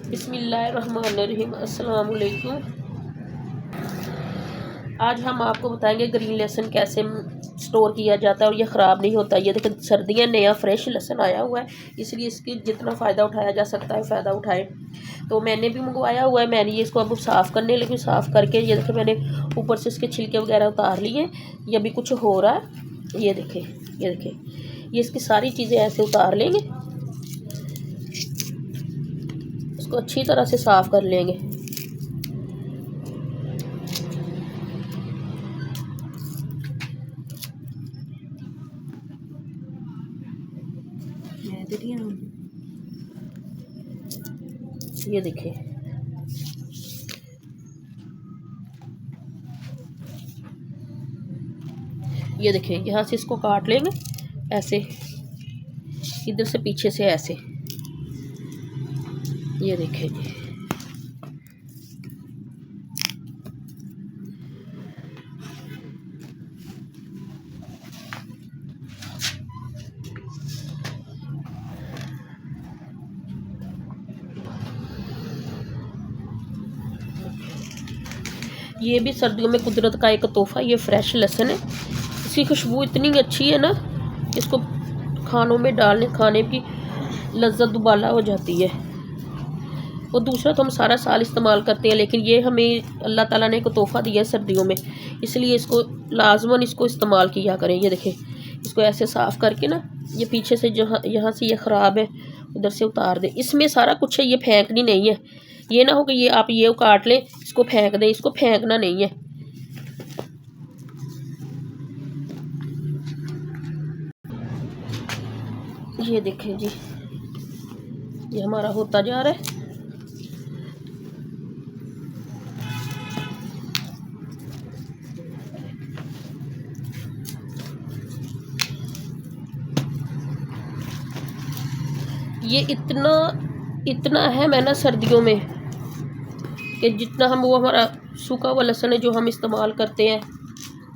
बिस्मिल्लाहिर्रहमानिर्रहीम। अस्सलाम वालेकुम। आज हम आपको बताएंगे ग्रीन लहसुन कैसे स्टोर किया जाता है और ये ख़राब नहीं होता। ये देखिए सर्दियाँ, नया फ्रेश लहसुन आया हुआ है, इसलिए इसकी जितना फ़ायदा उठाया जा सकता है फ़ायदा उठाएं। तो मैंने भी मंगवाया हुआ है। मैंने ये इसको अब साफ़ करने लगी। साफ़ करके ये देखिए मैंने ऊपर से इसके छिलके वगैरह उतार लिए। ये भी कुछ हो रहा है। ये देखिए ये इसकी सारी चीज़ें ऐसे उतार लेंगे। इसको अच्छी तरह से साफ़ कर लेंगे। ये देखिए यहाँ से इसको काट लेंगे ऐसे, इधर से पीछे से ऐसे। ये देखिए जी, ये भी सर्दियों में कुदरत का एक तोहफा। ये फ्रेश लहसुन है, इसकी खुशबू इतनी अच्छी है ना, इसको खानों में डालने खाने की लज्जत दुबाला हो जाती है। वो दूसरा तो हम सारा साल इस्तेमाल करते हैं, लेकिन ये हमें अल्लाह ताला ने एक तोहफ़ा दिया है सर्दियों में, इसलिए इसको लाजमन इसको इस्तेमाल किया करें। ये देखें, इसको ऐसे साफ़ करके ना, ये पीछे से जहाँ यहाँ से ये ख़राब है उधर से उतार दें। इसमें सारा कुछ है, ये फेंकनी नहीं है। ये ना हो कि ये आप ये काट लें इसको फेंक दें, इसको फेंकना नहीं है। ये देखें जी, ये हमारा होता जा रहा है। ये इतना है मैं ना सर्दियों में कि जितना हम वो हमारा सूखा हुआ लहसुन है जो हम इस्तेमाल करते हैं,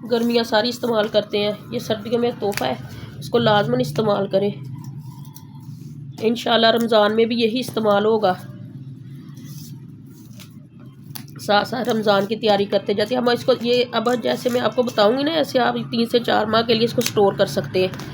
गर्मियाँ सारी इस्तेमाल करते हैं, ये सर्दियों में तोहफ़ा है, इसको लाजमन इस्तेमाल करें। इंशाल्लाह रमज़ान में भी यही इस्तेमाल होगा। साथ साथ रमज़ान की तैयारी करते जाते हैं हम इसको। ये अब जैसे मैं आपको बताऊंगी ना, ऐसे आप 3 से 4 माह के लिए इसको स्टोर कर सकते हैं।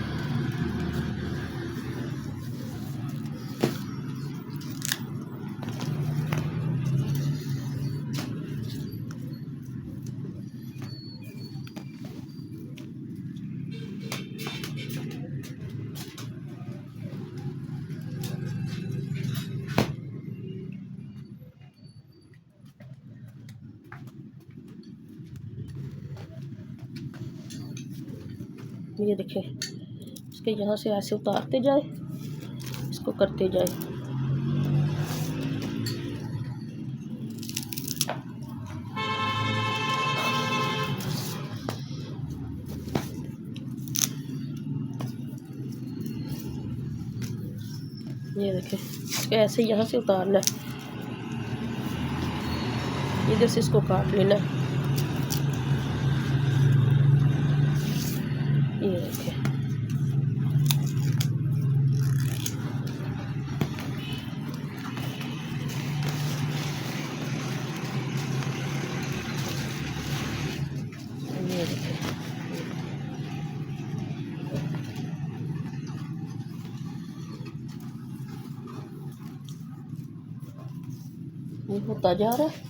ये देखिए, इसके यहाँ से ऐसे उतारते जाए, इसको करते जाए। ये देखिए, इसको ऐसे यहाँ से उतारना है, इधर से इसको काट लेना है। ये देखिए, ये देखिए, ये होता जा रहा है।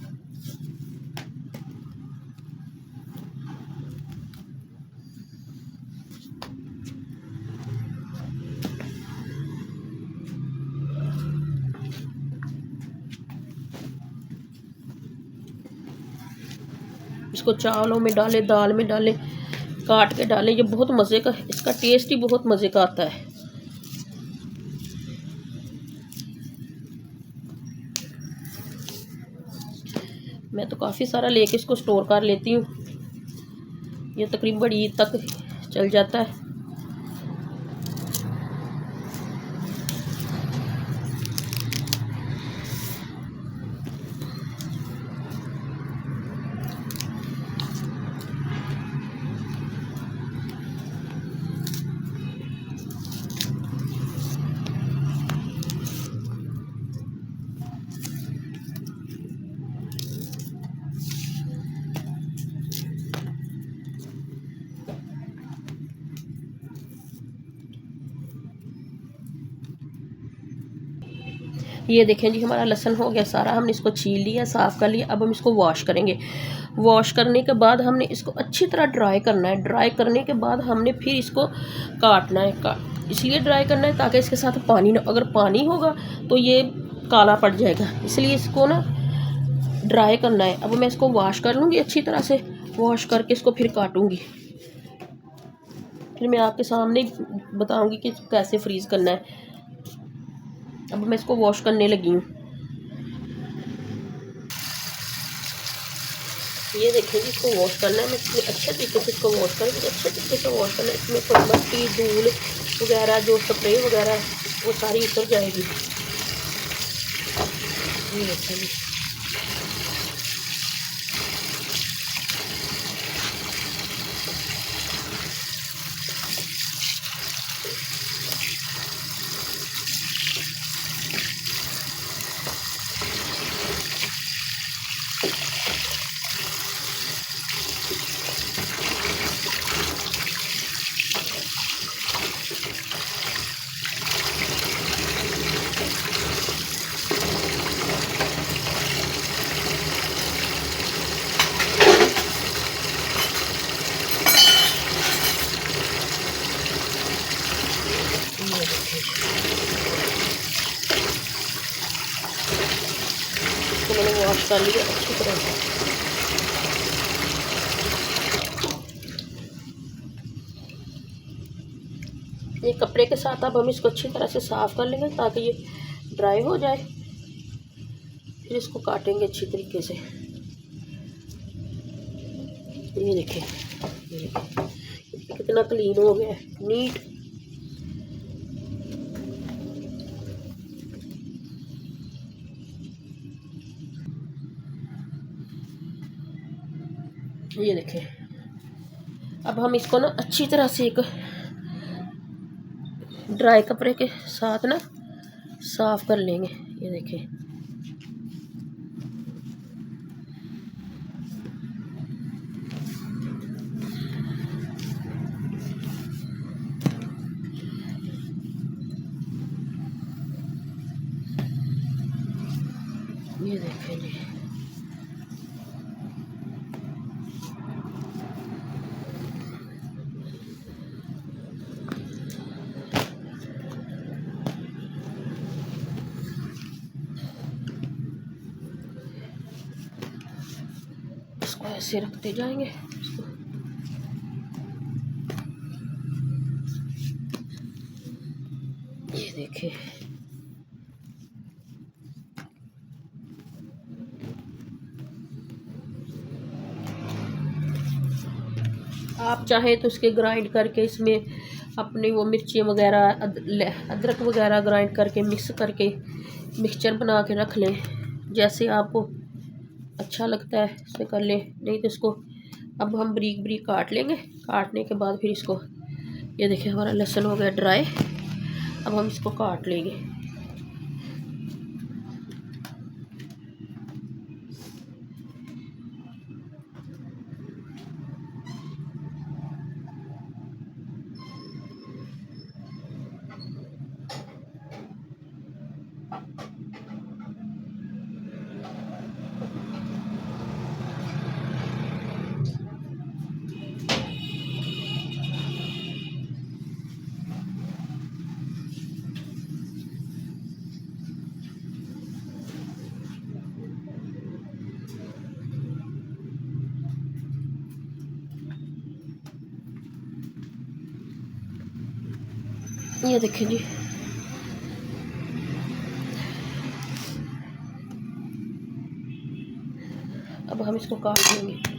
इसको चावलों में डालें, दाल में डालें, काट के डालें। ये बहुत मज़े का, इसका टेस्ट ही बहुत मज़े का आता है। मैं तो काफ़ी सारा लेके इसको स्टोर कर लेती हूँ। ये तकरीबन बड़ी ईद तक चल जाता है। ये देखें जी, हमारा लहसुन हो गया सारा, हमने इसको छील लिया, साफ़ कर लिया। अब हम इसको वॉश करेंगे। वॉश करने के बाद हमने इसको अच्छी तरह ड्राई करना है। ड्राई करने के बाद हमने फिर इसको काटना है। इसलिए ड्राई करना है ताकि इसके साथ पानी ना, अगर पानी होगा तो ये काला पड़ जाएगा, इसलिए इसको ना ड्राई करना है। अब मैं इसको वॉश कर लूँगी अच्छी तरह से, वॉश करके इसको फिर काटूँगी। फिर मैं आपके सामने बताऊँगी कि कैसे फ्रीज़ करना है। अब मैं इसको वॉश करने लगी हूँ। ये देखिए जी, इसको वॉश करना है। मैं अच्छे तरीके से इसको वॉश करूँगी, अच्छे तरीके से वॉश करना है। इसमें कोई मट्टी, धूल वगैरह, जो स्प्रे वगैरह, वो सारी उतर जाएगी। ये देखिए जी, इसको मैंने वॉश कर लिया अच्छी तरह से। ये कपड़े के साथ अब हम इसको अच्छी तरह से साफ़ कर लेंगे ताकि ये ड्राई हो जाए। फिर इसको काटेंगे अच्छी तरीके से। ये देखिए, ये देखिए कितना क्लीन हो गया है, नीट। ये देखिए, अब हम इसको ना अच्छी तरह से एक ड्राई कपड़े के साथ ना साफ़ कर लेंगे। ये देखिए, ये देखें जी, इसको ऐसे रखते जाएंगे। इसको ये देखिए, आप चाहे तो इसके ग्राइंड करके इसमें अपनी वो मिर्ची वगैरह, अदरक वगैरह ग्राइंड करके मिक्स करके मिक्सचर बना के रख लें। जैसे आपको अच्छा लगता है उसे कर लें, नहीं तो इसको अब हम बारीक बारीक काट लेंगे। काटने के बाद फिर इसको, ये देखिए हमारा लहसुन हो गया ड्राई। अब हम इसको काट लेंगे। ये देखिए जी, अब हम इसको काट लेंगे।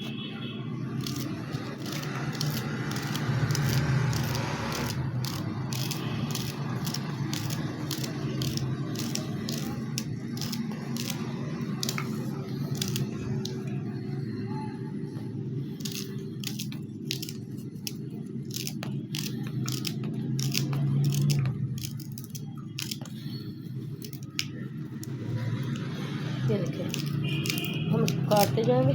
ये देखिए, हम इसको काटते जाएंगे।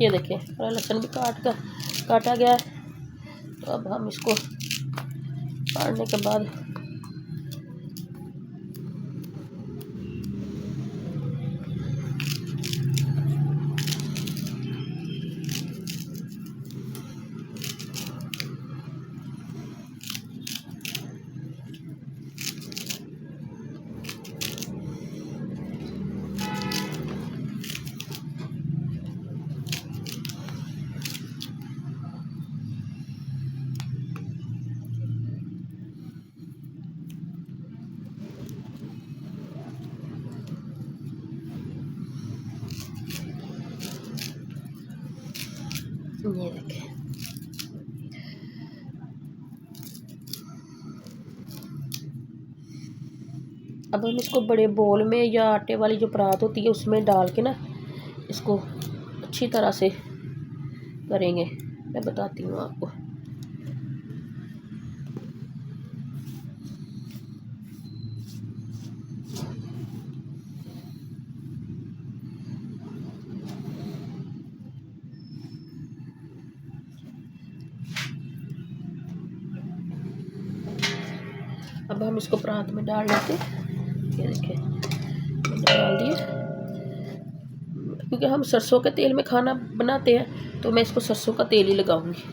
ये देखें हरा लहसुन भी काटा गया है। तो अब हम इसको काटने के बाद ये देखें अब हम इसको बड़े बोल में या आटे वाली जो परात होती है उसमें डाल के ना इसको अच्छी तरह से करेंगे। मैं बताती हूँ आपको। अब हम इसको परात में डाल लेते हैं। ये देखिए मैंने डाल दिए। क्योंकि हम सरसों के तेल में खाना बनाते हैं तो मैं इसको सरसों का तेल ही लगाऊंगी।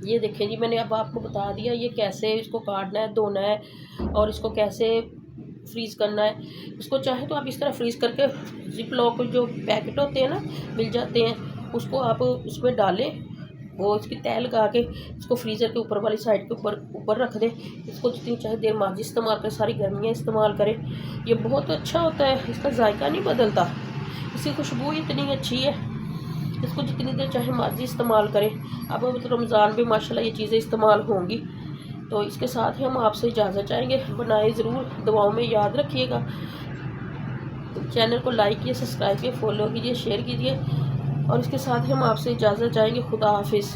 ये देखिए जी मैंने अब आपको बता दिया ये कैसे इसको काटना है, धोना है और इसको कैसे फ्रीज़ करना है। इसको चाहे तो आप इस तरह फ्रीज़ करके जिप लॉक जो पैकेट होते हैं ना मिल जाते हैं, उसको आप उसमें डालें, वो इसकी तह लगा के इसको फ्रीज़र के ऊपर वाली साइड के ऊपर रख दें। इसको जितनी चाहे देर मर्जी इस्तेमाल करें, सारी गर्मियाँ इस्तेमाल करें। ये बहुत अच्छा होता है, इसका जायका नहीं बदलता, इसकी खुशबू इतनी अच्छी है। इसको जितनी देर चाहे मर्जी इस्तेमाल करें। अब तो रमज़ान में माशाल्लाह ये चीज़ें इस्तेमाल होंगी। तो इसके साथ ही हम आपसे इजाज़त चाहेंगे। बनाए ज़रूर, दुआओं में याद रखिएगा। चैनल को लाइक कीजिए, सब्सक्राइब कीजिए, फॉलो कीजिए, शेयर कीजिए और इसके साथ ही हम आपसे इजाज़त चाहेंगे। खुदा हाफिज़।